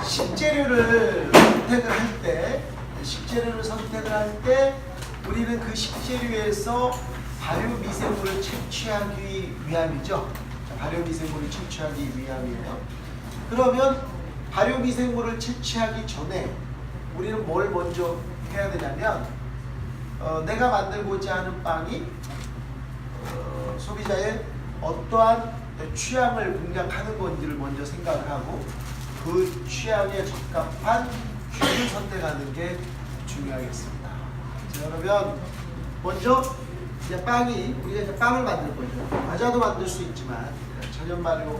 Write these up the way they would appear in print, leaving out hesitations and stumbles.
식재료를 선택을 할 때 우리는 그 식재료에서 발효미생물을 채취하기 위함이죠. 발효미생물을 채취하기 위함이에요. 그러면 발효미생물을 채취하기 전에 우리는 뭘 먼저 해야 되냐면 내가 만들고자 하는 빵이 소비자의 어떠한 취향을 공략하는 건지를 먼저 생각을 하고 그 취향에 적합한 균을 선택하는 게 중요하겠습니다. 자, 그러면 먼저 이제 우리가 이제 빵을 만들 거죠. 과자도 만들 수 있지만 천연 발효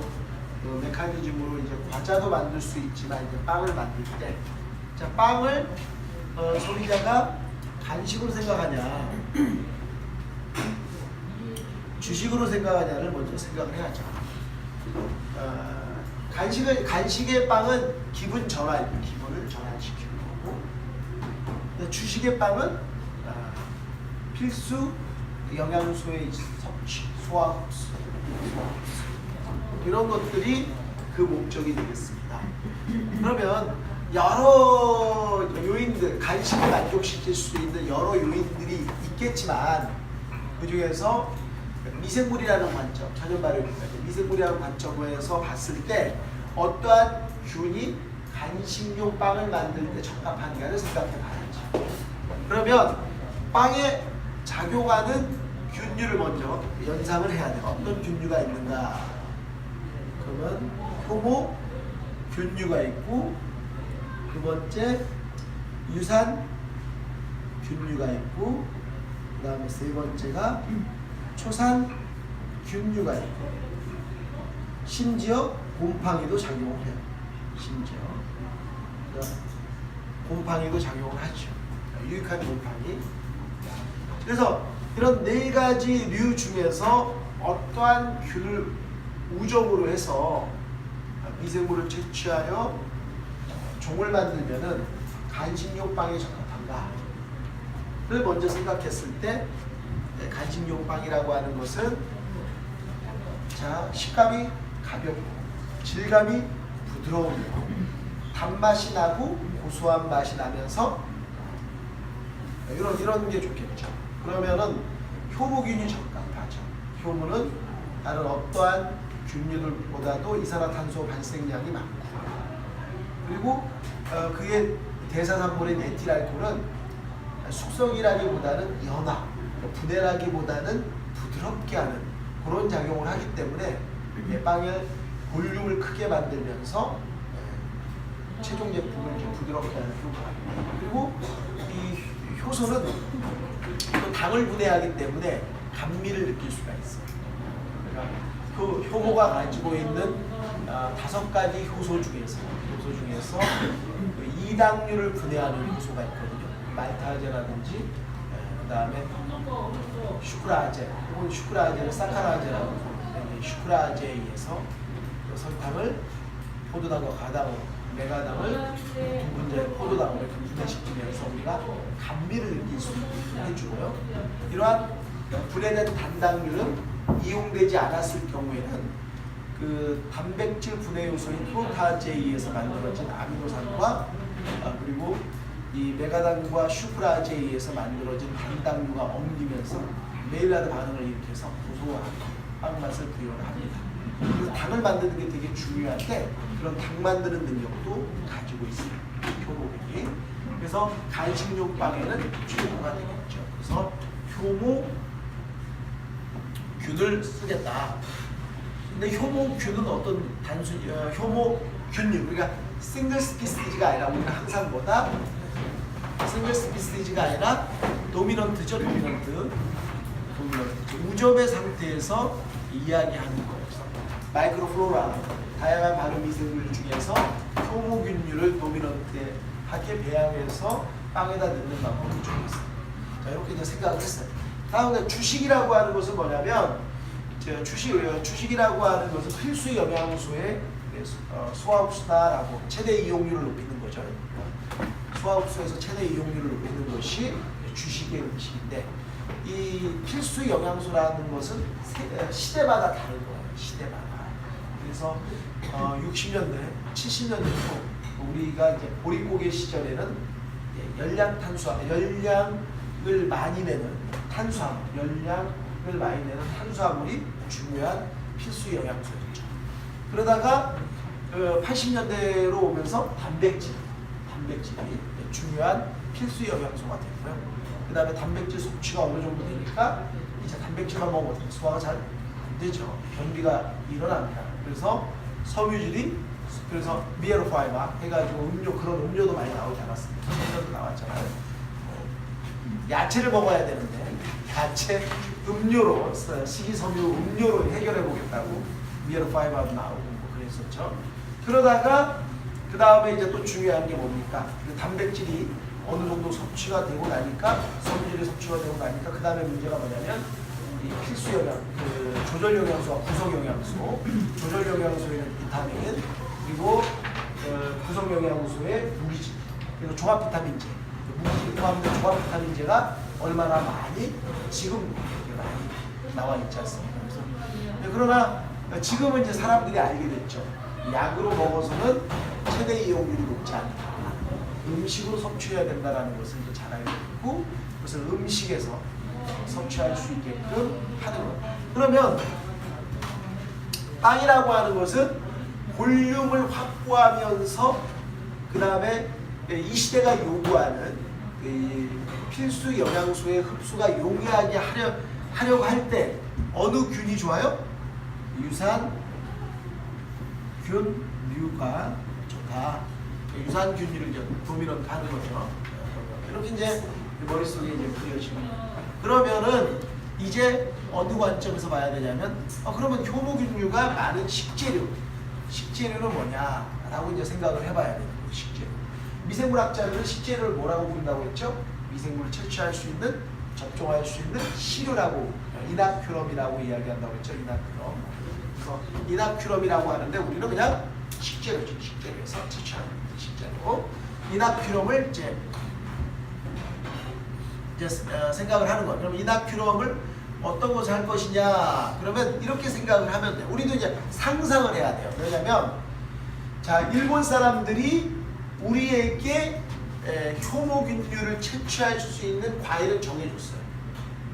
메커니즘으로 이제 과자도 만들 수 있지만 이제 빵을 만들 때, 자, 빵을 소비자가 간식으로 생각하냐, 주식으로 생각하냐를 먼저 생각을 해야죠. 간식의 빵은 기분을 전환시키는 거고, 주식의 빵은 필수 영양소의 섭취, 소화 흡수 이런 것들이 그 목적이 되겠습니다. 그러면 여러 요인들, 간식을 만족시킬 수 있는 여러 요인들이 있겠지만 그 중에서 미생물이라는 관점, 천연 발효니까 미생물이라는 관점에서 봤을 때 어떠한 균이 간식용 빵을 만들 때 적합한가를 생각해 봐야죠. 그러면 빵에 작용하는 균류를 먼저 연상을 해야 돼요. 어떤 균류가 있는가? 그러면 효모 균류가 있고, 두 번째 유산 균류가 있고, 그 다음에 세 번째가 초산 균류가 있고, 심지어 곰팡이도 작용을 해요. 곰팡이도 작용을 하죠. 유익한 곰팡이. 그래서 이런 네 가지 류 중에서 어떠한 균을 우정으로 해서 미생물을 채취하여 종을 만들면은 간식용 빵에 적합한가를 먼저 생각했을 때, 간식용 빵이라고 하는 것은 자, 식감이 가볍고 질감이 부드러우고 단맛이 나고 고소한 맛이 나면서 이런 게 좋겠죠. 그러면은 효모균이 적합하죠. 효모는 다른 어떠한 균류들보다도 이산화탄소 발생량이 많고, 그리고 그의 대사산물인 에틸알코올은 숙성이라기보다는 연화, 분해라기보다는 부드럽게 하는 그런 작용을 하기 때문에 빵의 볼륨을 크게 만들면서 최종 제품을 좀 부드럽게 하는 효과. 그리고 이 효소는 또 당을 분해하기 때문에 감미를 느낄 수가 있어요. 그러니까 그 효모가 가지고 있는 5가지 효소 중에서 그 이당류를 분해하는 효소가 있거든요. 말타제라든지 그 다음에 슈크라제, 혹은 슈크라제를 사카라제라고 부르는데, 슈크라제에 의해서 설탕을 포도당과 가당으로, 메가당을 두 분자의 포도당으로 이렇게 분해시키면서 우리가 감미를 느낄 수 있게 해주고요. 이러한 분해된 단당류는 이용되지 않았을 경우에는 그 단백질 분해 요소인 프로타제에 의해서 만들어진 아미노산과 그리고 이 메가당과 슈크라제에 의해서 만들어진 단당류가 엉기면서 메일라드 반응을 일으켜서 고소한 빵 맛을 부여를 합니다. 그래서 당을 만드는 게 되게 중요한데 그런 당 만드는 능력도 가지고 있어요. 효모균이. 그래서 간식용 빵에는 효모가 되겠죠. 그래서 효모균을 쓰겠다. 근데 효모균은 어떤 단순히 효모균류, 그러니까 싱글 스피시즈가 아니라 우리가 항상 보다 싱글 스피시즈가 아니라 도미넌트죠. 도미넌트. 무점의 상태에서 이야기하는 거예요. 마이크로플로라, 다양한 발효 미생물 중에서 효모균류를 도미넌트하게 배양해서 빵에다 넣는 방법이 좀 있어요. 자, 이렇게 이제 생각을 했어요. 다음에 주식이라고 하는 것은 뭐냐면, 주식이라고 하는 것은 필수 영양소의 소화흡수다라고 최대 이용률을 높이는 거죠. 소화흡수에서 최대 이용률을 높이는 것이 주식의 음식인데, 이 필수 영양소라는 것은 시대마다 다른 거예요. 시대마다. 그래서 60년대, 70년대도 우리가 이제 보릿고개 시절에는 열량을 많이 내는 탄수화물이 중요한 필수 영양소였죠. 그러다가 80년대로 오면서 단백질이 중요한 필수 영양소가 됐고요. 그 다음에 단백질 섭취가 어느 정도 되니까 이제 단백질만 먹으면 소화가 잘 안 되죠. 변비가 일어납니다. 그래서 그래서 미에로파이바 해가지고 그런 음료도 많이 나오지 않았습니까? 음료도 나왔잖아요. 야채를 먹어야 되는데 야채 음료로 식이섬유 음료로 해결해 보겠다고 미에로파이바도 나오고 뭐 그랬었죠. 그러다가 그 다음에 이제 또 중요한 게 뭡니까? 그 단백질이 어느 정도 섭취가 되고 나니까 섬유질이 섭취가 되고 나니까 그 다음에 문제가 뭐냐면 이 필수 영양, 그 조절 영양소와 구성 영양소, 조절 영양소에는 비타민, 그리고 구성 영양소의 무기질, 그리고 종합 비타민제, 무기질 포함된 종합 비타민제가 얼마나 많이 지금 많이 나와 있지 않습니까? 그러나 지금은 이제 사람들이 알게 됐죠. 약으로 먹어서는 최대 이용률이 높지 않다. 음식으로 섭취해야 된다는 것을 이제 잘 알게 됐고, 그것을 음식에서 섭취할 수 있게끔 하는 것. 그러면 빵이라고 하는 것은 볼륨을 확보하면서 그 다음에 이 시대가 요구하는 필수 영양소의 흡수가 용이하게 하려고 할 때 어느 균이 좋아요? 유산균류가 좋다. 유산균류를 이제 도미넌트 하는 거죠. 이렇게 이제 머릿속에 이제 그려지는. 그러면은 이제 어느 관점에서 봐야 되냐면 그러면 효모균류가 많은 식재료는 뭐냐라고 이제 생각을 해봐야 돼요. 식재료. 미생물학자들은 식재료를 뭐라고 부른다고 했죠? 미생물을 채취할 수 있는, 접종할 수 있는 시료라고, 이나큐럼이라고 이야기한다고 했죠. 이나큐럼. 그래서 이나큐럼이라고 하는데 우리는 그냥 식재료죠. 식재료에서 채취하는 식재료. 이나큐럼을 이제 생각을 하는 거예요. 그럼 이나큐럼을 어떤 것을 할 것이냐? 그러면 이렇게 생각을 하면 돼요. 우리도 이제 상상을 해야 돼요. 왜냐면 자, 일본 사람들이 우리에게 효모균류를 채취할 수 있는 과일을 정해줬어요.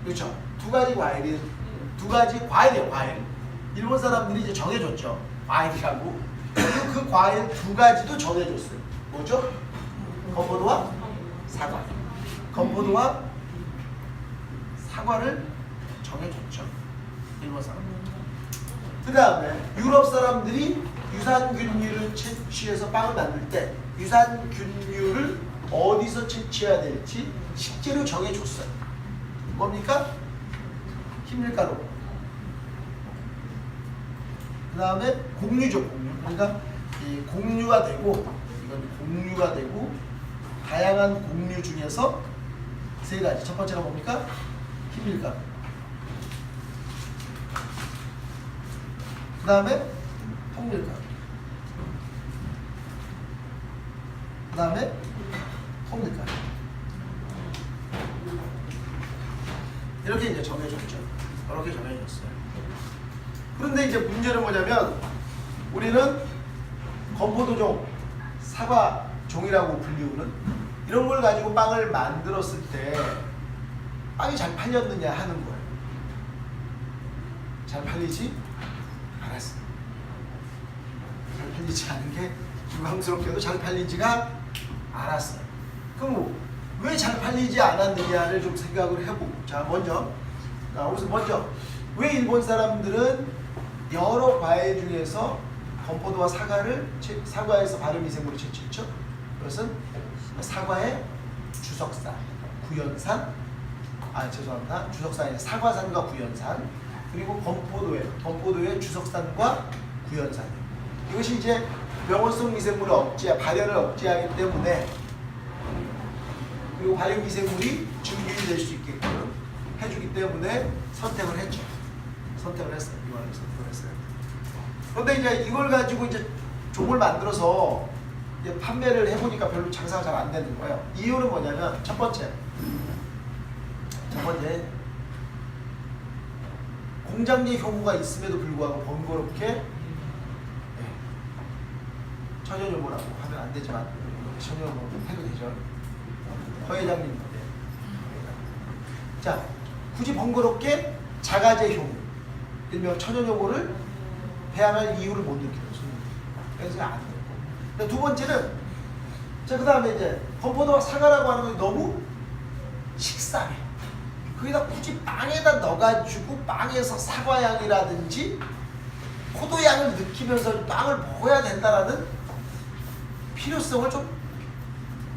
그렇죠? 두 가지 과일이에요. 과일. 일본 사람들이 이제 정해줬죠. 과일이라고. 그리고 그 과일 두 가지도 정해줬어요. 뭐죠? 건포도와 사과. 건포도와 사과를 정해줬죠. 일본 사람. 그 다음에 유럽 사람들이 유산균류를 채취해서 빵을 만들 때 유산균류를 어디서 채취해야 될지 식재료 정해줬어요. 뭡니까? 흰밀가루. 그 다음에 곡류죠. 곡류. 그러니까 이 곡류가 되고, 이건 곡류가 되고, 다양한 곡류 중에서 세 가지. 첫 번째가 뭡니까? 흰밀가루. 그 다음에 통밀가루. 그 다음에 통밀가루. 이렇게 이제 정해줬죠. 이렇게 정해줬어요. 그런데 이제 문제는 뭐냐면 우리는 건포도종, 사과종이라고 불리우는 이런 걸 가지고 빵을 만들었을 때 빵이 잘 팔렸느냐 하는 거예요. 잘 팔리지 않았어요. 잘 팔리지 않은 게 유감스럽게도 잘 팔리지가 않았어요. 그럼 왜 잘 팔리지 않았느냐를 좀 생각을 해보고, 자 먼저 왜 일본 사람들은 여러 과일 중에서 건포도와 사과에서 발효미생물을 채취했죠? 그것은 사과의 주석산, 구연산, 주석산이 사과산과 구연산, 그리고 건포도의 주석산과 구연산. 이것이 이제 병원성 미생물을 발현을 억제하기 때문에, 그리고 발효 미생물이 증균이 될 수 있게끔 해주기 때문에 선택을 했죠. 선택을 했어요. 그런데 이제 이걸 가지고 이제 종을 만들어서 이제 판매를 해보니까 별로 장사가 잘 안 되는 거예요. 이유는 뭐냐면 첫 번째 공장 내 효모가 있음에도 불구하고 번거롭게 천연효모라고 하면 안 되지만 천연효모 해도 되죠. 허 회장님. 자, 굳이 번거롭게 자가제 효모, 일명 천연효모를 배양할 이유를 못 느끼는 손님들. 그래서 안 되고. 근데 두 번째는, 자, 그 다음에 이제 건포도와 사과라고 하는 건 너무 식상해. 거기다 굳이 빵에다 넣어가지고 빵에서 사과향이라든지 포도향을 느끼면서 빵을 먹어야 된다라는 필요성을 좀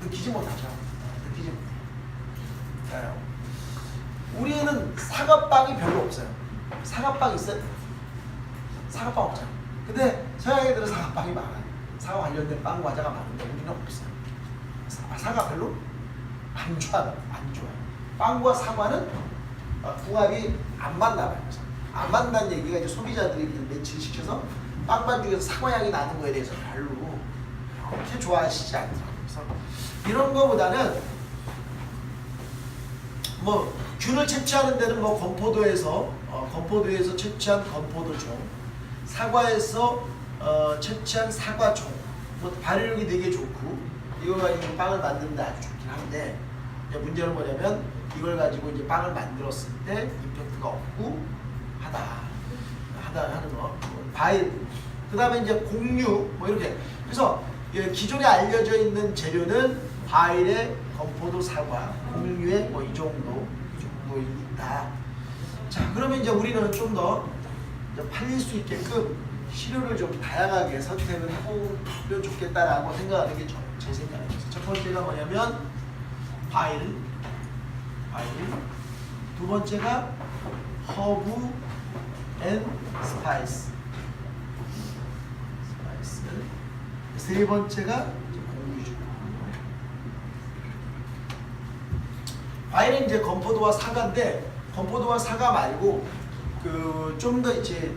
느끼지 못하죠. 느끼지 못해요. 우리는 사과빵이 별로 없어요. 사과빵 있어요? 사과빵 없잖아. 근데 서양 애들은 사과빵이 많아요. 사과 관련된 빵 과자가 많은데 우리는 없어요. 사과 별로 안 좋아요. 안 좋아요. 빵과 사과는 궁합이 안 맞나 봐요. 안 맞는다는 얘기가 이제 소비자들이 매치를 시켜서 빵반 중에서 사과향이 나는 거에 대해서 별로 그렇게 좋아하시지 않더라고요. 그래서 이런 거보다는 뭐 균을 채취하는 데는 뭐 건포도에서 채취한 건포도종, 사과에서 채취한 사과종, 뭐 발효력이 되게 좋고 이걸 가지고 빵을 만드는데 아주 좋긴 한데 이제 문제는 뭐냐면 이걸 가지고 이제 빵을 만들었을 때 임팩트가 없고 하다 하는 거, 과일, 그 다음에 이제 곡류 뭐 이렇게. 그래서 기존에 알려져 있는 재료는 과일에 건포도, 사과, 곡류에 뭐 이 정도 있다. 자, 그러면 이제 우리는 좀 더 팔릴 수 있게끔 시료를 좀 다양하게 선택을 해보면 좋겠다라고 생각하는 게 제 생각입니다. 첫 번째가 뭐냐면 과일, 두 번째가 허브 앤 스파이스, 세 번째가 곡류죠. 과일은 이제 건포도와 사과인데, 건포도와 사과 말고 좀 더 이제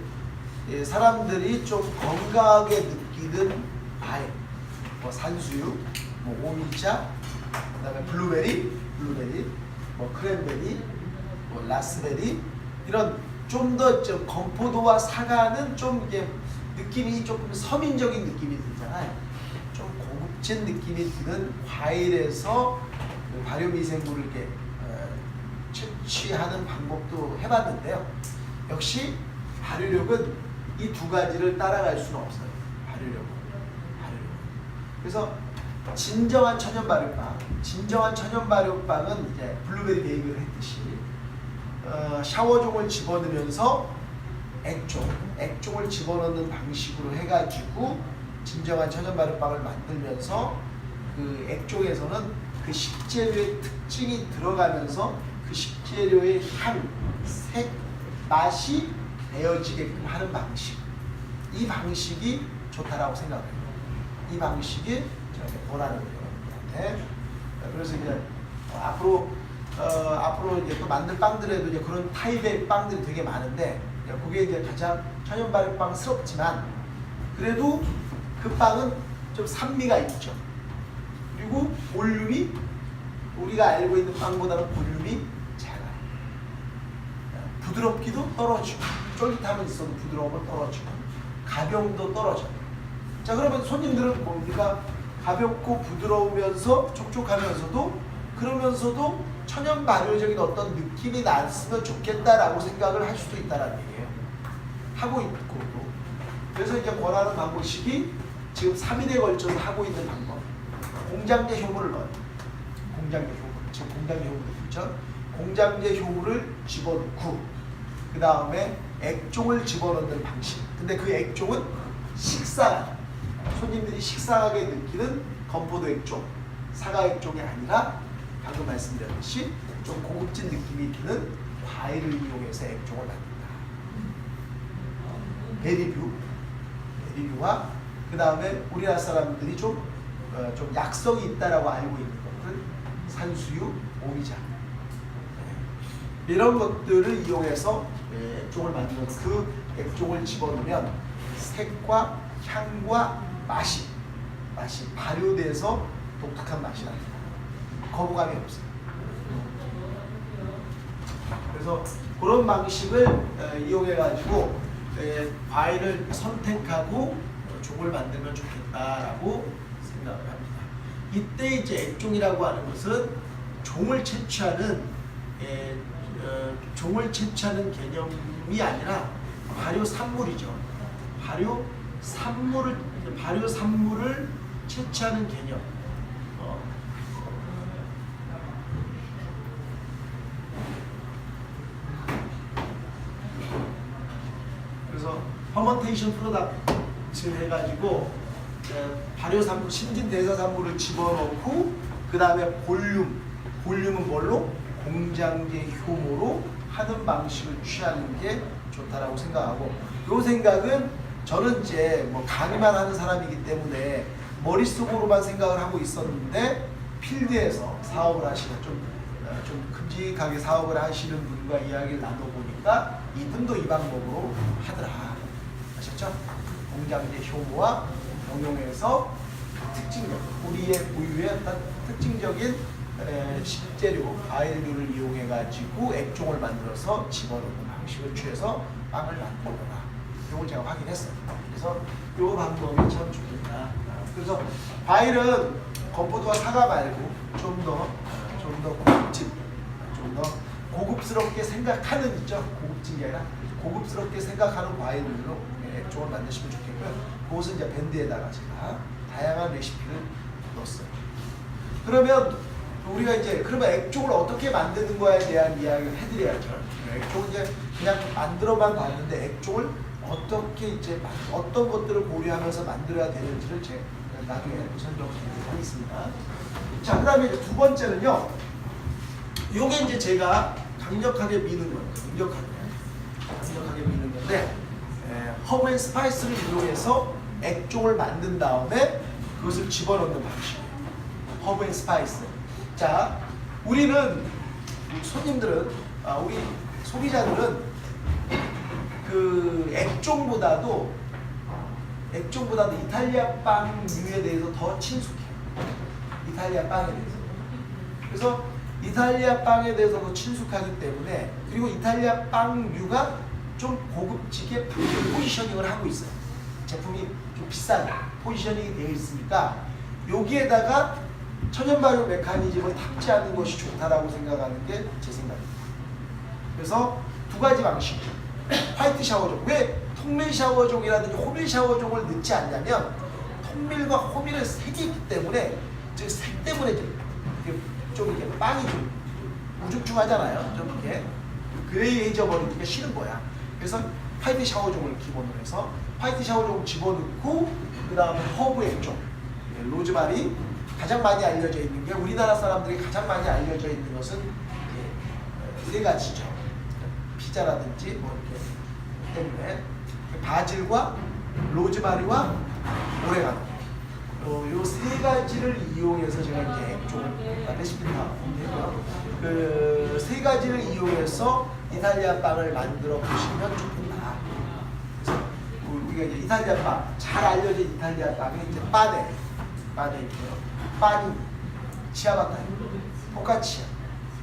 사람들이 좀 건강하게 느끼는 과일, 뭐 산수유, 뭐 오미자, 그다음에 블루베리, 뭐 크랜베리, 뭐 라스베리, 이런 좀 더 좀 건포도와 사과는 좀 이게 느낌이 조금 서민적인 느낌이 들잖아요. 좀 고급진 느낌이 드는 과일에서 발효미생물을 이렇게 채취하는 방법도 해봤는데요. 역시 발효력은 이 두 가지를 따라갈 수는 없어요. 발효력. 그래서 진정한 천연 발효빵은 이제 블루베리 베이글 했듯이 샤워종을 집어넣으면서 액종을 집어넣는 방식으로 해가지고 진정한 천연 발효빵을 만들면서 그 액종에서는 그 식재료의 특징이 들어가면서 그 식재료의 향, 색, 맛이 내어지게끔 하는 방식, 이 방식이 좋다라고 생각해요. 이 방식이 제가 원하는 거예요. 그래서 이제 앞으로 이제 또 만들 빵들에도 이제 그런 타입의 빵들이 되게 많은데, 그게 이제 가장 천연 발효빵스럽지만 그래도 그 빵은 좀 산미가 있죠. 그리고 볼륨이 우리가 알고 있는 빵보다는 볼륨이 작아요. 부드럽기도 떨어지고, 쫄깃함은 있어도 부드러움은 떨어지고, 가벼움도 떨어져요. 자, 그러면 손님들은 뭡니까? 가볍고 부드러우면서 촉촉하면서도, 그러면서도 천연 발효적인 어떤 느낌이 났으면 좋겠다라고 생각을 할 수도 있다는 얘기예요. 하고 있고, 그래서 이제 원하는 방법식이 지금 3일에 걸쳐서 하고 있는 방법. 공장제 효모를 넣어요. 지금 공장제 효모를 있죠. 공장제 효모를 집어넣고, 그 다음에 액종을 집어넣는 방식. 근데 그 액종은 손님들이 식상하게 느끼는 건포도 액종, 사과 액종이 아니라 방금 말씀드렸듯이 좀 고급진 느낌이 드는 과일을 이용해서 액종을 만든다. 베리뷰와 그 다음에 우리나라 사람들이 좀 약성이 있다라고 알고 있는 것들, 산수유, 오미자, 이런 것들을 이용해서 액종을 만들어서 그 액종을 집어넣으면 색과 향과 맛이 발효돼서 독특한 맛이 납니다. 거부감이 없어요. 그래서 그런 방식을 이용해 가지고 과일을 선택하고 종을 만들면 좋겠다라고 생각을 합니다. 이때 이제 액종이라고 하는 것은 종을 채취하는 개념이 아니라 발효 산물이죠. 발효 산물을 채취하는 개념. 그래서 퍼먼테이션 프로덕트 해가지고 발효 산물, 신진 대사 산물을 집어넣고 그 다음에 볼륨은 뭘로? 공장제 효모로 하는 방식을 취하는 게 좋다라고 생각하고, 이 생각은 저는 이제 뭐 강의만 하는 사람이기 때문에 머릿속으로만 생각을 하고 있었는데 필드에서 사업을 하시는 좀 큼직하게 사업을 하시는 분과 이야기를 나눠보니까 이분도 이 방법으로 하더라. 아셨죠? 공장제 효모와 병용해서 특징적, 우리의 고유의 어떤 특징적인 식재료, 과일류를 이용해가지고 액종을 만들어서 집어넣는 방식을 취해서 빵을 만들거나, 이걸 제가 확인했어요. 그래서 이 방법이 참 좋겠다. 그래서 과일은 건포도와 사과 말고 좀 더 고급진, 좀 더 고급스럽게 생각하는, 있죠? 고급진이 아니라 고급스럽게 생각하는 과일들로 액종을 만드시면 좋겠고요. 그것은 이제 밴드에다가 제가 다양한 레시피를 넣었어요. 그러면 우리가 이제 그러면 액종을 어떻게 만드는 거에 대한 이야기를 해드려야죠. 액종을 이제 그냥 만들어만 봤는데 액종을 어떻게 이제 어떤 것들을 고려하면서 만들어야 되는지를 제가 나중에 설명드리도록 하겠습니다. 자, 그다음에 이제 두 번째는요. 요게 이제 제가 강력하게 미는 거예요. 강력하게 미는 건데, 허브 앤 스파이스를 이용해서 액종을 만든 다음에 그것을 집어넣는 방식이에요. 허브 앤 스파이스. 자, 우리는 손님들은, 우리 소비자들은 그 액종보다도 이탈리아 빵류에 대해서 더 친숙해요. 이탈리아 빵에 대해서. 그래서 이탈리아 빵에 대해서 더 친숙하기 때문에, 그리고 이탈리아 빵류가 좀 고급지게 포지셔닝을 하고 있어요. 제품이 좀 비싸게 포지셔닝이 되어 있으니까 여기에다가 천연 발효 메커니즘을 탑재하는 것이 좋다라고 생각하는 게 제 생각입니다. 그래서 두 가지 방식. 화이트 샤워종. 왜 통밀 샤워종이라든지 호밀 샤워종을 넣지 않냐면, 통밀과 호밀은 색이 있기 때문에, 즉 색 때문에 좀 이렇게 빵이 좀 우중충하잖아요. 좀 이렇게 그레이해져 버리니까 싫은 거야. 그래서 화이트 샤워종을 기본으로 해서 화이트 샤워종을 집어넣고, 그 다음에 허브 액종, 로즈마리. 가장 많이 알려져 있는 게, 우리나라 사람들이 가장 많이 알려져 있는 것은 세 가지죠. 피자라든지 뭐 이렇게 때문에 바질과 로즈마리와 오레가노, 요 세 가지를 이용해서 제가 이제 액종을 레시피를 다 공개했고요. 그 세 가지를 이용해서 이탈리아 빵을 만들어 보시면 좋겠다. 그래서 우리가 이제 이탈리아 빵, 잘 알려진 이탈리아 빵이 이제 빠네 있고요. 빠니, 치아바타니,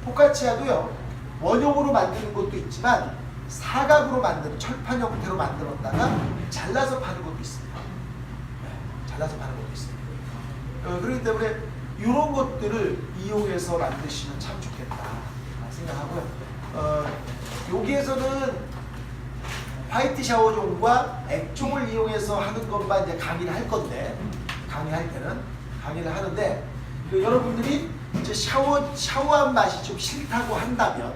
포카치아도요 원형으로 만드는 것도 있지만 사각으로 만드는, 철판 형태로 만들었다가 잘라서 파는 것도 있습니다. 잘라서 파는 것도 있습니다. 그렇기 때문에 이런 것들을 이용해서 만드시면 참 좋겠다 생각하고요. 여기에서는 화이트 샤워종과 액종을 이용해서 하는 것만 이제 강의를 할 건데, 강의할 때는 강의를 하는데, 여러분들이 이제 샤워한 맛이 좀 싫다고 한다면,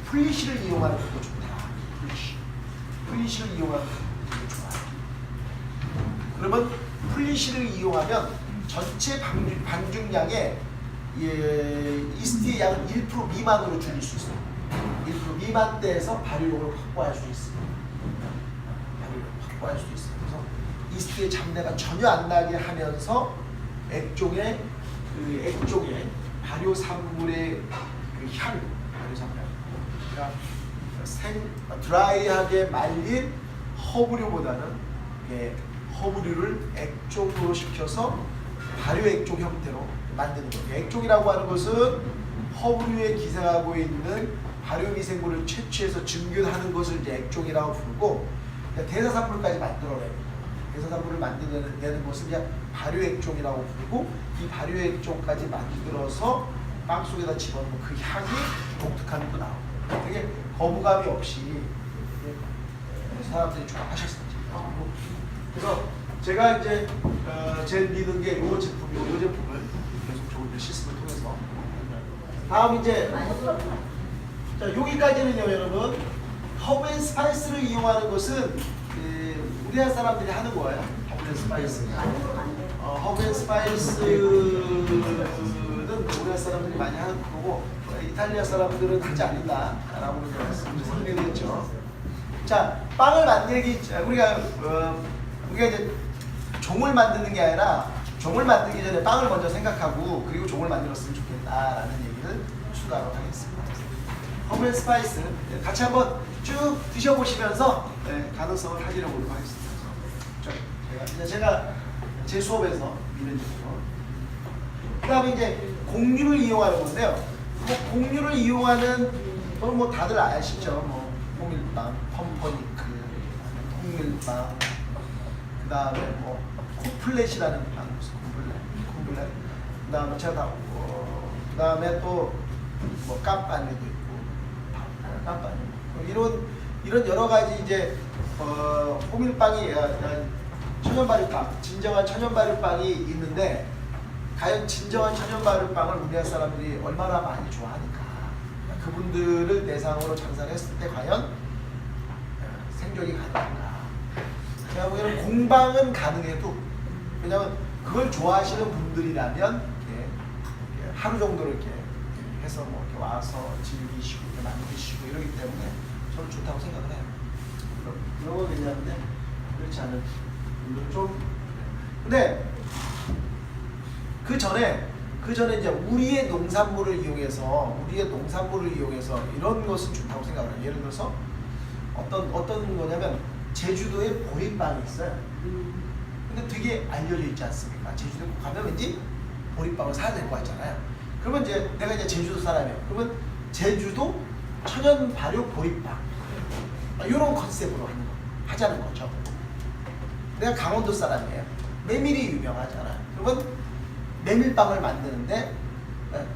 플리쉬를 이용하는 것도 좋다. 플리쉬를 이용하는 것도 좋아요. 그러면 플리쉬를 이용하면 전체 반죽량의 이스트의 양을 1% 미만으로 줄일 수 있어요. 1% 미만대에서 발효력을 확보할 수 있어요. 그래서 이스트의 잡내가 전혀 안 나게 하면서 액종의 발효 산물의 그 향, 그러니까 드라이하게 말린 허브류보다는 허브류를 액종으로 시켜서 발효 액종 형태로 만드는 거예요. 액종이라고 하는 것은 허브류에 기생하고 있는 발효 미생물을 채취해서 증균하는 것을 이제 액종이라고 부르고, 그러니까 대사산물까지 만들어내는 거예요. 대사산물을 만들어내는 것을 그냥 발효액종이라고 부르고 이 발효액종까지 만들어서 빵 속에다 집어넣으면 그 향이 독특한 게 나오고 되게 거부감이 없이 사람들이 좋아하셨었죠. 그래서 제가 이제 제일 믿은 게 이 제품을 계속 좋은 시스템을 통해서 다음 이제 자 여기까지는요 여러분 허브 앤 스파이스를 이용하는 것은 우리나라 사람들이 하는 거예요. 허브 앤 스파이스. 허브 앤 스파이스는 우리나라 사람들이 많이 하는 거고 이탈리아 사람들은 하지 않는다라고 말씀을 설명했죠. 자 빵을 만들기 우리가 이제 종을 만드는 게 아니라 종을 만들기 전에 빵을 먼저 생각하고 그리고 종을 만들었으면 좋겠다라는 얘기를 추가로 하겠습니다. 허브 앤 스파이스 같이 한번 쭉 드셔보시면서 가능성을 확인해 보도록 하겠습니다. 제가 제 수업에서 이런 식으로 그 다음에 이제 곡류를 이용하는 건데요. 곡류를 이용하는 뭐 다들 아시죠? 뭐 통밀빵, 펌퍼니크, 통밀빵 그 다음에 뭐 콤플렛이라는 빵, 콤플렛 그 다음에 제가 그 다음에 또 뭐 깜빠니도 있고 깜빠니 이런 여러 가지 이제 호밀빵이 천연발효빵, 진정한 천연발효빵이 있는데 과연 진정한 천연발효빵을 우리나라 사람들이 얼마나 많이 좋아하니까 그분들을 대상으로 장사를 했을 때 과연 생존이 가능한가? 그냥 이런 공방은 가능해도 왜냐하면 그걸 좋아하시는 분들이라면 하루 정도로 이렇게 해서 뭐 이렇게 와서 즐기시고 이렇게 만드시고 이러기 때문에 저는 좋다고 생각을 해요. 그런 건 괜찮은데 그렇지 않은 분들은 좀 근데 그 전에 이제 우리의 농산물을 이용해서 이런 것은 좋다고 생각을 해요. 예를 들어서 어떤 거냐면 제주도에 보리빵이 있어요. 근데 되게 알려져 있지 않습니까? 제주도에 가면 왠지 보리빵을 사야 될 것 같잖아요. 그러면 이제 내가 이제 제주도 사람이에요. 그러면 제주도 천연 발효 보리빵 이런 컨셉으로 하자는 거죠. 내가 강원도 사람이에요. 메밀이 유명하잖아요. 그러면 메밀빵을 만드는데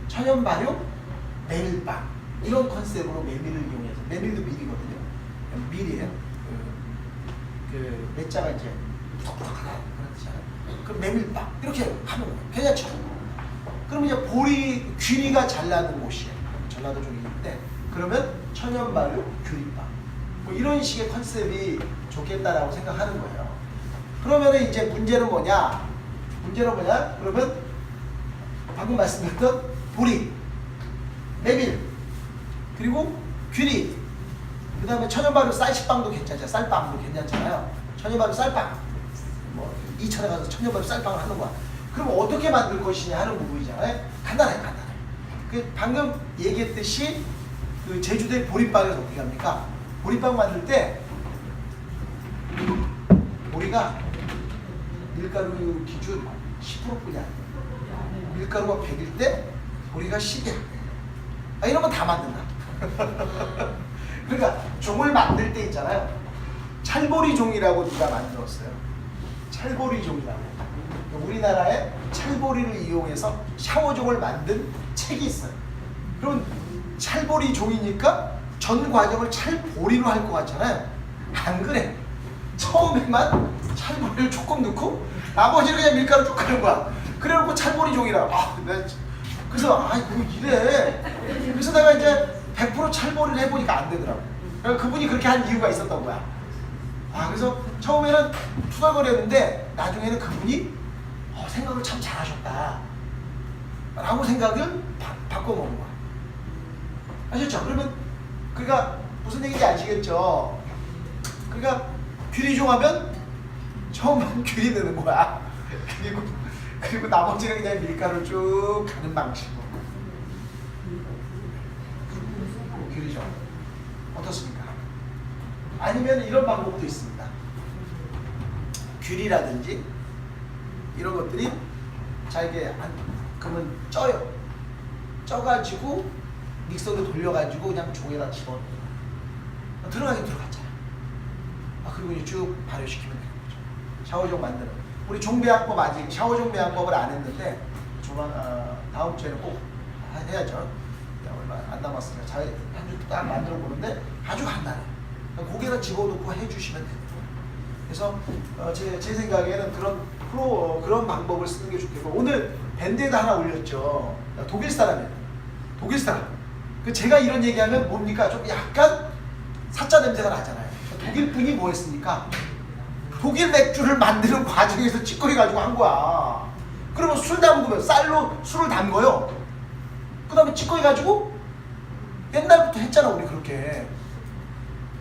천연 발효 메밀빵 이런 컨셉으로 메밀을 이용해서 메밀도 밀이거든요. 밀이에요. 그 매자가 이제 톡톡하다 그런 뜻이잖아요. 그 메밀빵 이렇게 하는 거예요. 괜찮죠? 그럼 이제 보리 귀리가 잘 나는 곳이에요. 전라도 쪽에 있는데 그러면 천연 발효 귀리빵 뭐 이런 식의 컨셉이 좋겠다라고 생각하는 거예요. 그러면 이제 문제는 뭐냐? 그러면 방금 말씀드렸던 보리, 메밀, 그리고 귀리, 그 다음에 천연발효 쌀식빵도 괜찮잖아요. 쌀빵도 괜찮잖아요. 천연발효 쌀빵, 뭐 이천에 가서 천연발효 쌀빵을 하는 거야. 그럼 어떻게 만들 것이냐 하는 부분이잖아요. 간단해. 그 방금 얘기했듯이 그 제주도의 보리빵에서 어떻게 합니까? 보리빵 만들 때 보리가 밀가루 기준 10%뿐이야. 밀가루가 100일 때 보리가 10이야. 이런 거 다 만든다. 그러니까 종을 만들 때 있잖아요. 찰보리 종이라고 누가 만들었어요. 찰보리 종이라고. 우리나라에 찰보리를 이용해서 샤워종을 만든 책이 있어요. 그럼 찰보리 종이니까 전 과정을 찰보리로 할 것 같잖아요. 안 그래. 처음에만 찰보리를 조금 넣고 나머지는 그냥 밀가루 쭉 하는 거야. 그래놓고 찰보리 종이라. 그래서 이거 이래. 그래서 내가 이제 100% 찰보리를 해보니까 안 되더라고. 그러니까 그분이 그렇게 한 이유가 있었던 거야. 그래서 처음에는 투덜거렸는데 나중에는 그분이 생각을 참 잘하셨다 라고 생각을 바꿔먹은 거야. 아셨죠? 그러면 그러니까 무슨 얘기인지 아시겠죠? 그러니까 귀리종 하면 처음엔 귀리 넣는 거야. 그리고 나머지는 그냥 밀가루 쭉 가는 방식으로. 귀리종 어떻습니까? 아니면 이런 방법도 있습니다. 귀리라든지 이런 것들이 잘게 그러면 쪄요. 쪄가지고 믹서로 돌려가지고 그냥 종에다 집어넣어요. 들어가긴 들어갔잖아. 그리고 이제 쭉 발효시키면 되는 거죠. 샤워종 만드는. 우리 종배양법 아직 샤워종 배양법을 안 했는데 다음 주에는 꼭 해야죠. 얼마 안 남았으니까 잘 한 주 딱 만들어 보는데 아주 간단해요. 고개다 집어넣고 해주시면 됩니다. 그래서 제 생각에는 그런 방법을 쓰는 게 좋겠고, 오늘 밴드에도 하나 올렸죠. 독일 사람이에요. 독일 사람. 제가 이런 얘기하면 뭡니까? 좀 약간 사짜 냄새가 나잖아요. 독일 분이 뭐 했습니까? 독일 맥주를 만드는 과정에서 찌꺼기 가지고 한 거야. 그러면 술 담그면 쌀로 술을 담궈요. 그 다음에 찌꺼기 가지고 옛날부터 했잖아, 우리 그렇게.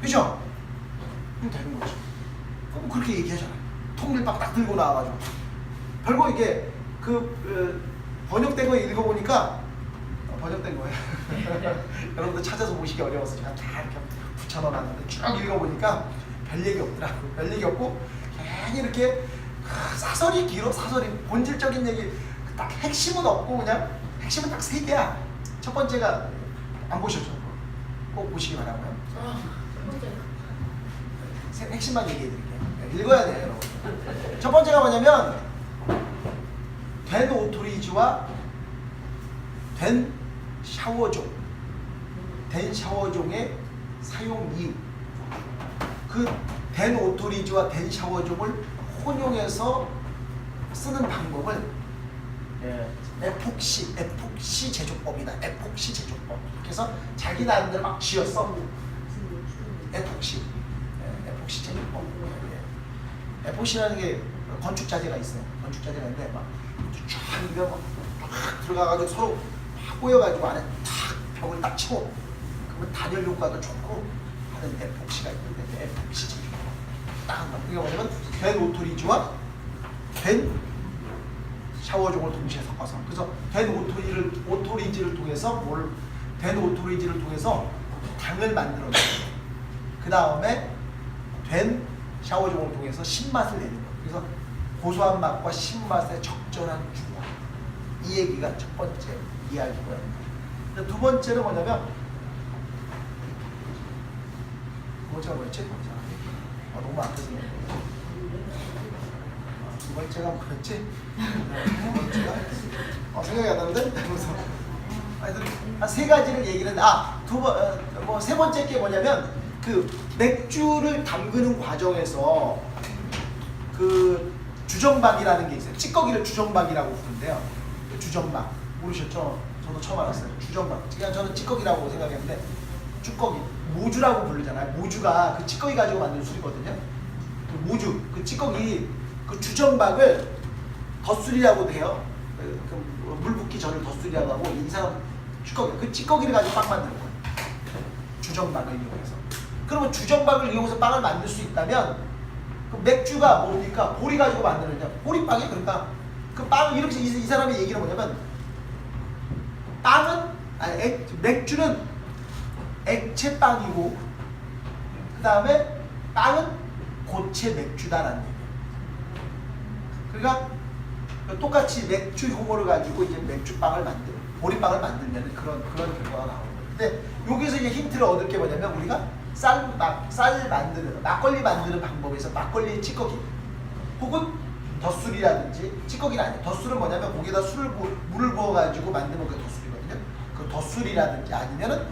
그죠? 그럼 되는 거죠. 그럼 그렇게 얘기하잖아요. 통밀빵 딱 들고 나와가지고. 별거 이게 번역된 거 읽어보니까 번역된 거예요. 여러분들 찾아서 보시기 어려워서 제가 다 이렇게 붙여넣어놨는데 쭉 읽어보니까 별 얘기 없더라고. 별 얘기 없고 괜히 이렇게 사설이 길어. 사설이 본질적인 얘기 딱 핵심은 없고 그냥 핵심은 딱 3개야. 첫 번째가 안 보셨죠? 꼭 보시기 바라고요. 핵심만 얘기해 드릴게요. 읽어야 돼요, 여러분. 첫 번째가 뭐냐면 된 오토리지와 된 샤워종의 사용 이유. 된 오토리지와 된 샤워종을 혼용해서 쓰는 방법을 에폭시 제조법이다. 에폭시 제조법. 그래서 자기 나름대로 막 지었어. 에폭시 제조법. 에폭시라는 게 건축자재가 있어요. 건축자재가 있는데 막 이거 막 들어가가지고 서로 막 꼬여가지고 안에 탁 벽을 딱 치고, 그러면 단열 효과도 좋고 하는 에폭시가 있는데 에폭시 제조법. 딱 그게 뭐냐면 된 오토리지와 된 샤워종을 동시에 섞어서, 그래서 된 오토리지를 통해서 당을 만들어내고, 그 다음에 된 샤워종을 통해서 신맛을 내는 거예요. 그래서 고소한 맛과 신맛의 적절한 중화. 이 얘기가 첫 번째 이야기고요. 두 번째는 뭐냐면, 두 번째가 뭐였지? 너무 앞에서 두 번째가 뭐였지? 두 번째가 생각이 안 나는데? 하여튼 한 3가지를 얘기를 했는데, 세 번째 게 뭐냐면 맥주를 담그는 과정에서 주정박이라는 게 있어요. 찌꺼기를 주정박이라고 부르는데요. 주정박 모르셨죠? 저도 처음 알았어요. 주정박. 그냥 저는 찌꺼기라고 생각했는데, 쭈꺼기, 모주라고 부르잖아요. 모주가 그 찌꺼기 가지고 만든 술이거든요. 모주, 찌꺼기, 주정박을 덧술이라고도 해요. 물 붓기 전을 덧술이라고 하고, 이 사람 찌꺼기를 가지고 빵 만드는 거예요. 주정박을 이용해서. 그러면 주정박을 이용해서 빵을 만들 수 있다면, 맥주가 뭡니까? 보리 가지고 만드느냐? 보리빵이. 그러니까 빵을 이렇게 이 사람의 얘기는 뭐냐면, 맥주는 액체빵이고, 그 다음에 빵은 고체 맥주다라는 얘기예요. 그러니까 똑같이 맥주 효모를 가지고 이제 맥주빵을 보리빵을 만들면 그런 결과가 나오는 거예요. 근데 여기서 이제 힌트를 얻을 게 뭐냐면, 우리가 막걸리 만드는 방법에서 막걸리의 찌꺼기 혹은 덧술이라든지, 찌꺼기는 아니에요. 덧술은 뭐냐면 거기다 물을 부어가지고 만드는 게 덧술이거든요. 그 덧술이라든지 아니면은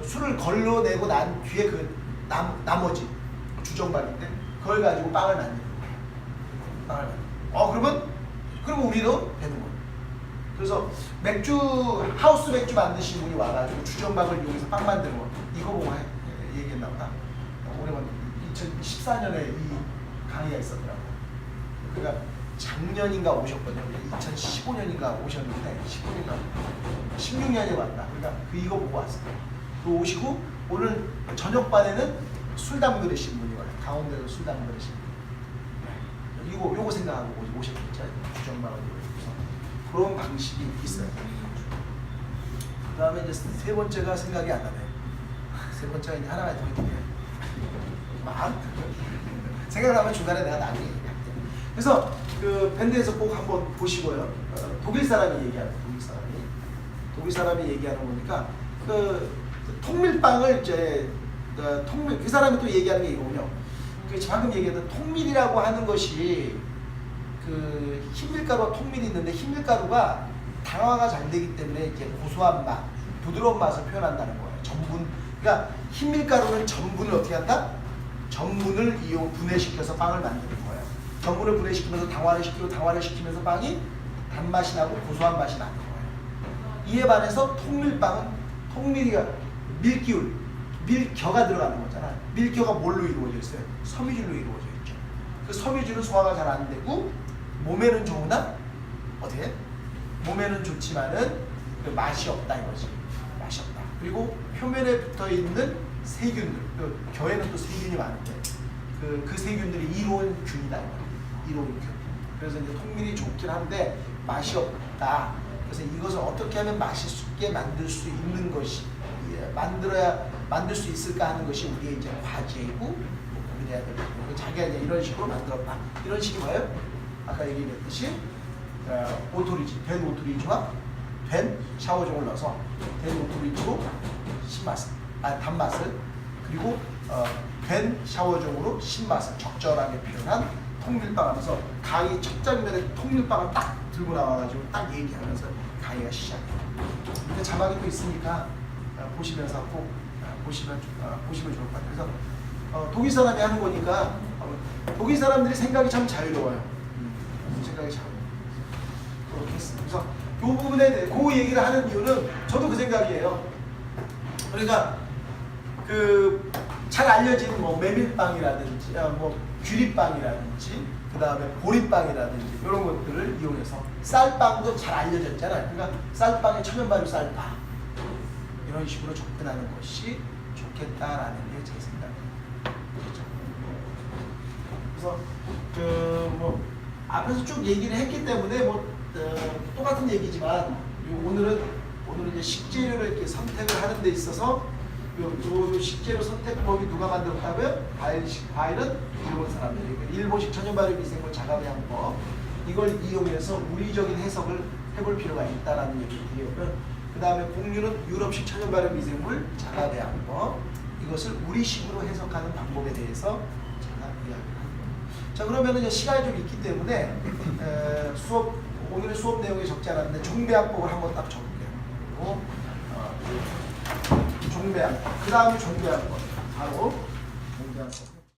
술을 걸러내고 난 뒤에 나머지 주정박인데 그걸 가지고 빵을 만드는 거예요. 그러면 우리도 되는 거예요. 그래서 하우스 맥주 만드신 분이 와가지고 주정박을 이용해서 빵 만드는 거, 이거 보고 얘기했나 보다. 오래전 2014년에 이 강의가 있었더라고요. 그러니까 작년인가 오셨거든요. 2015년인가 오셨는데 16년에 왔다. 그러니까 이거 보고 왔어요. 오시고 오늘 저녁반에는 술 담그시는 분이 와요. 강원도에서 술 담그시는 분. 요거 생각하고 오셨겠죠. 주정박을 이용해서. 그런 방식이 있어요. 그 다음에 이제 세 번째가 생각이 안 나네요. 세 번째가 이제 하나만 더 있는데, 생각나면 중간에 내가 나중에 얘기할게요. 그래서 밴드에서 꼭 한번 보시고요. 독일 사람이 얘기하는 거니까 통밀빵을 이제 그 사람이 또 얘기하는 게 이거군요. 그 방금 얘기했던 통밀이라고 하는 것이 그 흰밀가루와 통밀이 있는데 흰밀가루가 당화가 잘 되기 때문에 이제 고소한 맛, 부드러운 맛을 표현한다는 거예요. 전분, 그러니까 흰밀가루는 전분을 어떻게 한다? 전분을 분해시켜서 빵을 만드는 거예요. 전분을 분해시키면서 당화를 시키고 당화를 시키면서 빵이 단맛이 나고 고소한 맛이 나는 거예요. 이에 반해서 통밀빵은 통밀이가 밀기울, 밀겨가 들어가는 거잖아. 밀겨가 뭘로 이루어져 있어요? 섬유질로 이루어져 있죠. 그 섬유질은 소화가 잘 안 되고 몸에는 좋으나 어떻게? 몸에는 좋지만은 그 맛이 없다 이거지. 맛이 없다. 그리고 표면에 붙어 있는 세균들, 그 겨에는 또 세균이 많은데 그 세균들이 이로운균이다. 이로운균. 그래서 이제 통밀이 좋긴 한데 맛이 없다. 그래서 이것을 어떻게 하면 맛있게 만들 수 있는 것이 만들 수 있을까 하는 것이 우리의 이제 과제이고 고민해야 될 거고 자기가 이제 이런 식으로 만들었다. 이런 식이 뭐예요? 아까 얘기했듯이 오토리지, 된 오토리지와 된 샤워종을 넣어서 된 오토리지로 단맛을 그리고 된 샤워종으로 신맛을 적절하게 표현한 통밀빵 하면서 강의 첫 장면에 통밀빵을 딱 들고 나와가지고 딱 얘기하면서 강의가 시작해요. 근데 자막이 또 있으니까 보시면서 꼭 보시면 좋을 것 같아요. 그래서 독일 사람이 하는 거니까 독일 사람들이 생각이 참 자유로워요. 생각이 자유로워요. 그렇게 했습니다. 그래서 이 부분에 대해 그 얘기를 하는 이유는 저도 그 생각이에요. 그러니까 그 잘 알려진 뭐 메밀빵이라든지 뭐 규리빵이라든지 그 다음에 보리빵이라든지 이런 것들을 이용해서 쌀빵도 잘 알려졌잖아요. 그러니까 쌀빵에 천연발효 쌀빵 이런 식으로 접근하는 것이 좋겠다라는 게 제 생각입니다. 그래서 그 뭐 앞에서 쭉 얘기를 했기 때문에 뭐 똑같은 얘기지만 오늘은 이제 식재료를 이렇게 선택을 하는 데 있어서 요 식재료 선택법이 누가 만들었다고요? 과일은 일본 사람들이 일본식 천연발효 미생물 자가배양법 이걸 이용해서 우리적인 해석을 해볼 필요가 있다라는 얘기를 드리고요. 그 다음에 공유는 유럽식 천연발효 미생물 자가배양법 이것을 우리식으로 해석하는 방법에 대해서 제가 이야기를 합니다. 자 그러면 이제 시간이 좀 있기 때문에 오늘의 수업 내용이 적지 않았는데 종배양법을 한번 딱 적을게요. 그리고 종배양법 그 다음에 종배양법 바로 종배양법